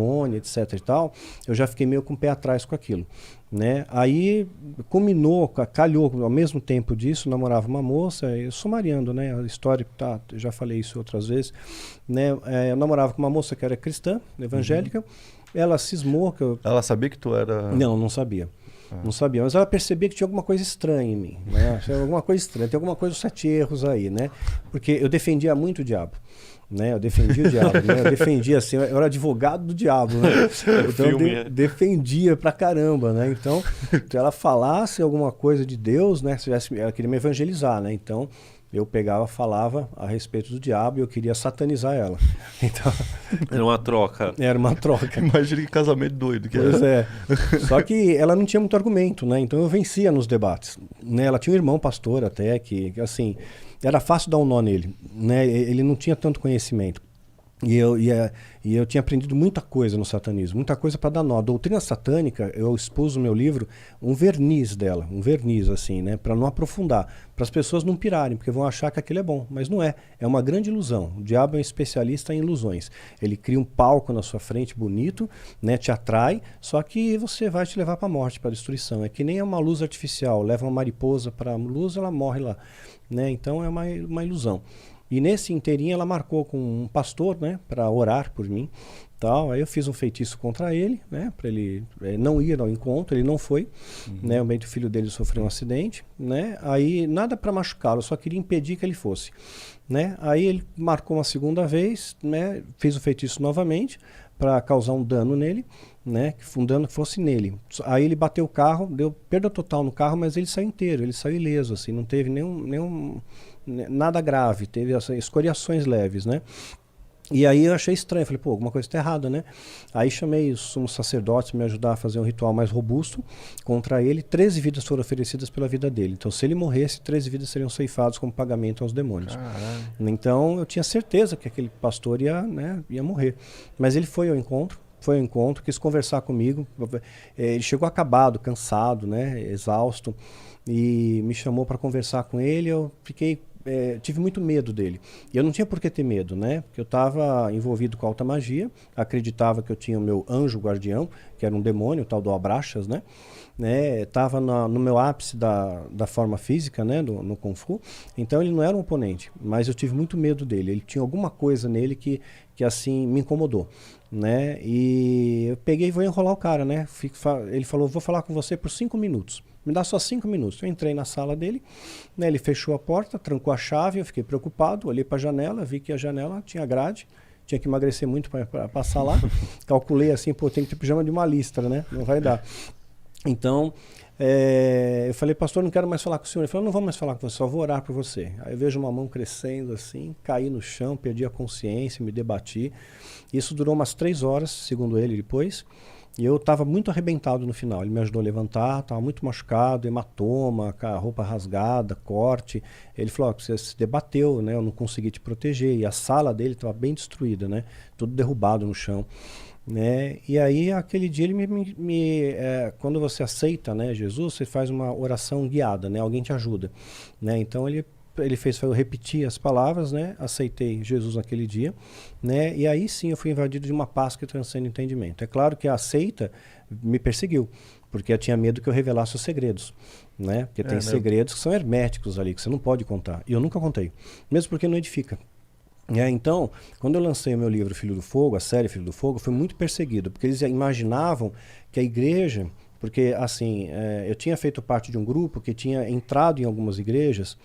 demônio, etc e tal, eu já fiquei meio com o pé atrás com aquilo, né? Aí culminou, calhou, ao mesmo tempo disso, namorava uma moça, eu sumariando, né? A história, tá, eu já falei isso outras vezes, né? Eu namorava com uma moça que era cristã, evangélica, ela cismou que eu... Ela sabia que tu era... Não sabia. Não sabia, mas ela percebia que tinha alguma coisa estranha em mim, né? Tinha alguma coisa estranha, tem alguma coisa, os 7 erros aí, né? Porque eu defendia muito o diabo. Né? Eu defendia o diabo, né? Eu defendia assim, eu era advogado do diabo, né? Então eu defendia pra caramba, né? Então, se ela falasse alguma coisa de Deus, né? Ela queria me evangelizar, né? Então, eu pegava, falava a respeito do diabo e eu queria satanizar ela. Então, era uma troca. Era uma troca. Imagina que casamento doido que pois é. Só que ela não tinha muito argumento, né? Então eu vencia nos debates, né? Ela tinha um irmão pastor até que assim, era fácil dar um nó nele, né? Ele não tinha tanto conhecimento. E eu tinha aprendido muita coisa no satanismo, muita coisa para dar nó. A doutrina satânica, eu expus no meu livro um verniz dela, um verniz assim, né, para não aprofundar, para as pessoas não pirarem, porque vão achar que aquilo é bom, mas não é. É uma grande ilusão. O diabo é um especialista em ilusões. Ele cria um palco na sua frente bonito, né, te atrai, só que você vai te levar para a morte, para a destruição. É que nem uma luz artificial, leva uma mariposa para a luz, ela morre lá, né? Então é uma ilusão. E nesse inteirinho ela marcou com um pastor, né, para orar por mim, tal. Aí eu fiz um feitiço contra ele, né, para ele não ir ao encontro. Ele não foi, né, o meio do filho dele sofreu um acidente, né. Aí nada para machucá-lo, eu só queria impedir que ele fosse, né. Aí ele marcou uma segunda vez, né, fiz o feitiço novamente para causar um dano nele, né, um dano que fosse nele. Aí ele bateu o carro, deu perda total no carro, mas ele saiu inteiro, ele saiu ileso, assim, não teve nada grave, teve escoriações leves, né? E aí eu achei estranho, falei, pô, alguma coisa está errada, né? Aí chamei os sumos sacerdotes para me ajudar a fazer um ritual mais robusto contra ele. 13 vidas foram oferecidas pela vida dele. Então, se ele morresse, 13 vidas seriam ceifadas como pagamento aos demônios. Caralho. Então, eu tinha certeza que aquele pastor ia morrer. Mas ele foi ao encontro, quis conversar comigo. Ele chegou acabado, cansado, né, exausto, e me chamou para conversar com ele. Eu tive muito medo dele. E eu não tinha por que ter medo, né? Porque eu estava envolvido com a alta magia, acreditava que eu tinha o meu anjo guardião, que era um demônio, o tal do Abraxas, né? Estava no meu ápice da forma física, né? No Kung Fu. Então ele não era um oponente, mas eu tive muito medo dele. Ele tinha alguma coisa nele que assim me incomodou, né? E eu peguei e vou enrolar o cara, né? Ele falou, vou falar com você por 5 minutos. Me dá só 5 minutos. Eu entrei na sala dele, né, ele fechou a porta, trancou a chave, eu fiquei preocupado, olhei para a janela, vi que a janela tinha grade, tinha que emagrecer muito para passar lá. Calculei assim, pô, tem que ter pijama de uma listra, né? Não vai dar. Então, eu falei, pastor, não quero mais falar com o senhor. Ele falou, não vou mais falar com você, só vou orar por você. Aí eu vejo uma mão crescendo assim, caí no chão, perdi a consciência, me debati. Isso durou umas 3 horas, segundo ele, depois. E eu estava muito arrebentado no final. Ele me ajudou a levantar, estava muito machucado, hematoma, com a roupa rasgada, corte. Ele falou, você se debateu, né? Eu não consegui te proteger. E a sala dele estava bem destruída, né? Tudo derrubado no chão. Né? E aí, aquele dia, ele quando você aceita, né, Jesus, você faz uma oração guiada, né? Alguém te ajuda. Né? Então, ele fez eu repetir as palavras, né? Aceitei Jesus naquele dia, né? E aí sim eu fui invadido de uma paz que transcende o entendimento. É claro que a seita me perseguiu, porque eu tinha medo que eu revelasse os segredos, né? Porque tem segredos que são herméticos ali, que você não pode contar. E eu nunca contei, mesmo porque não edifica. Então, quando eu lancei o meu livro Filho do Fogo, a série Filho do Fogo, eu fui muito perseguido, porque eles imaginavam que a igreja... Porque, assim, eu tinha feito parte de um grupo que tinha entrado em algumas igrejas.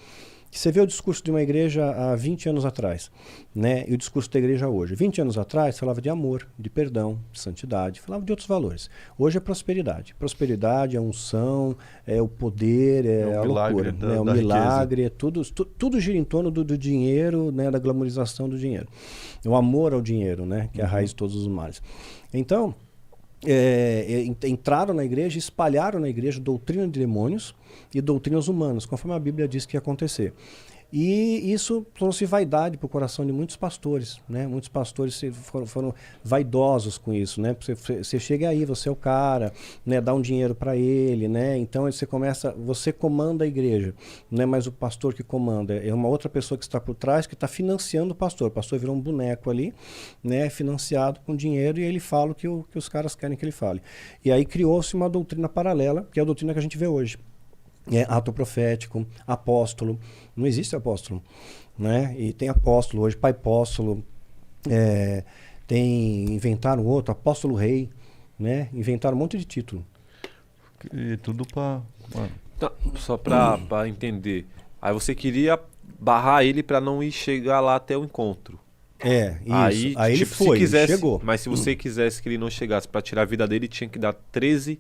Você vê o discurso de uma igreja há 20 anos atrás, né? E o discurso da igreja hoje. 20 anos atrás falava de amor, de perdão, de santidade, falava de outros valores. Hoje é prosperidade. Prosperidade é unção, é o poder, é a loucura, né? O milagre, é tudo gira em torno do dinheiro, né? Da glamorização do dinheiro. O amor ao dinheiro, né? Que é a raiz de todos os males. Então, entraram na igreja, espalharam na igreja doutrina de demônios e doutrinas humanas, conforme a Bíblia diz que ia acontecer. E isso trouxe vaidade para o coração de muitos pastores, né? Muitos pastores foram vaidosos com isso, né? Você chega aí, você é o cara, né? Dá um dinheiro para ele, né? Então você comanda a igreja, né? Mas o pastor que comanda é uma outra pessoa que está por trás, que está financiando o pastor. O pastor virou um boneco ali, né? Financiado com dinheiro, e ele fala o que os caras querem que ele fale. E aí criou-se uma doutrina paralela, que é a doutrina que a gente vê hoje. Ato profético, apóstolo, não existe apóstolo, né? E tem apóstolo hoje, pai apóstolo, inventaram outro, apóstolo rei, né? Inventaram um monte de título. E tudo para... Só para entender, aí você queria barrar ele para não ir chegar lá até o encontro. Isso. Aí ele tipo, foi, ele quisesse, ele chegou. Mas se você quisesse que ele não chegasse, para tirar a vida dele, tinha que dar 13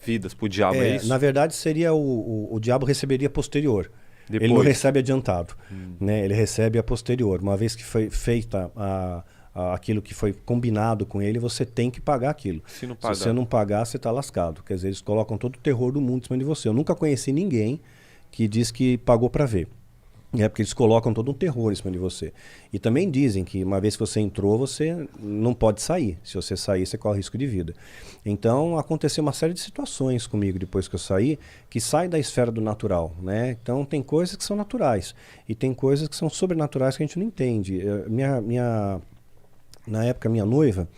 vidas pro diabo, é isso? Na verdade, seria o diabo receberia posterior. Depois. Ele não recebe adiantado, né? Ele recebe a posterior. Uma vez que foi feita aquilo que foi combinado com ele, você tem que pagar aquilo. Se não Se você não pagar, você está lascado. Quer dizer, eles colocam todo o terror do mundo em cima de você. Eu nunca conheci ninguém que diz que pagou para ver. Porque eles colocam todo um terror em cima de você. E também dizem que uma vez que você entrou, você não pode sair. Se você sair, você corre risco de vida. Então, aconteceu uma série de situações comigo depois que eu saí, que saem da esfera do natural, né? Então, tem coisas que são naturais. E tem coisas que são sobrenaturais que a gente não entende. Na época, minha noiva,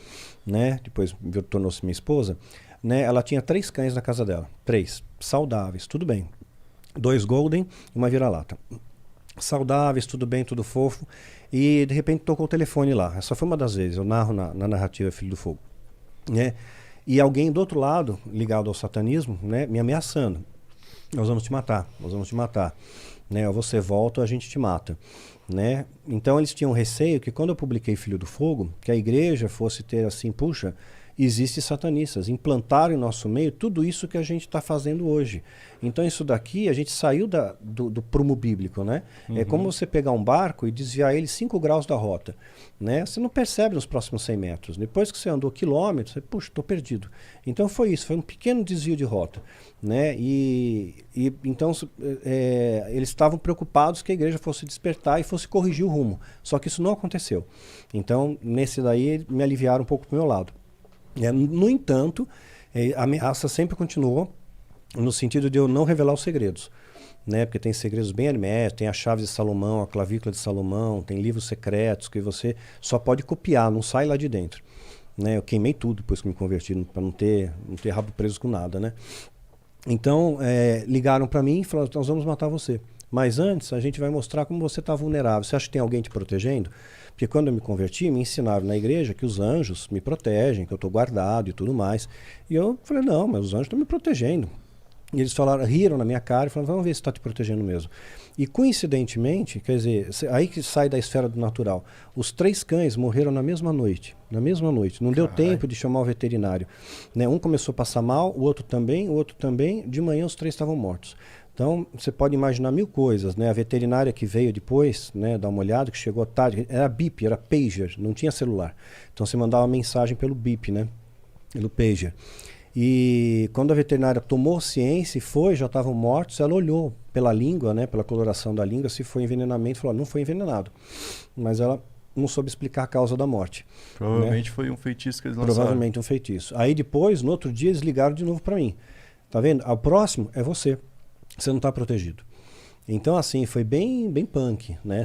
né? Depois tornou-se minha esposa, né? Ela tinha 3 cães na casa dela. 3. Saudáveis, tudo bem. 2 golden e uma vira-lata. Saudáveis, tudo bem, tudo fofo, e de repente tocou o telefone lá. Essa foi uma das vezes, eu narro na narrativa Filho do Fogo, né? E alguém do outro lado, ligado ao satanismo, né, me ameaçando: nós vamos te matar, né? Ou você volta ou a gente te mata, né? Então eles tinham receio que quando eu publiquei Filho do Fogo, que a igreja fosse ter assim, puxa, existem satanistas, implantaram em nosso meio tudo isso que a gente está fazendo hoje. Então isso daqui, a gente saiu do prumo bíblico, né? É como você pegar um barco e desviar ele 5 graus da rota, né? Você não percebe nos próximos 100 metros. Depois que você andou quilômetros, você, puxa, estou perdido. Então foi isso, foi um pequeno desvio de rota, né? Então eles estavam preocupados que a igreja fosse despertar e fosse corrigir o rumo. Só que isso não aconteceu. Então, nesse daí, me aliviaram um pouco para o meu lado. No entanto, a ameaça sempre continuou no sentido de eu não revelar os segredos, né? Porque tem segredos bem herméticos, tem a chave de Salomão, a clavícula de Salomão, tem livros secretos que você só pode copiar, não sai lá de dentro, né? Eu queimei tudo depois que me converti, para não ter rabo preso com nada, né? Então, ligaram para mim e falaram: nós vamos matar você. Mas antes, a gente vai mostrar como você está vulnerável. Você acha que tem alguém te protegendo? Porque quando eu me converti, me ensinaram na igreja que os anjos me protegem, que eu estou guardado e tudo mais. E eu falei: não, mas os anjos estão me protegendo. E eles riram na minha cara e falaram: vamos ver se está te protegendo mesmo. E coincidentemente, quer dizer, aí que sai da esfera do natural, os 3 cães morreram na mesma noite. Não deu tempo de chamar o veterinário, né? Um começou a passar mal, o outro também, de manhã os 3 estavam mortos. Então, você pode imaginar 1000 coisas, né? A veterinária que veio depois, né, dar uma olhada, que chegou tarde, era bip, era pager, não tinha celular. Então, você mandava uma mensagem pelo bip, né? Pelo pager. E quando a veterinária tomou ciência e já estavam mortos, ela olhou pela língua, né, pela coloração da língua, se foi envenenamento, falou: não foi envenenado. Mas ela não soube explicar a causa da morte. Provavelmente, né? Foi um feitiço que eles lançaram. Provavelmente um feitiço. Aí depois, no outro dia, eles ligaram de novo para mim. Tá vendo? O próximo é você. Você não está protegido. Então, assim, foi bem punk, né?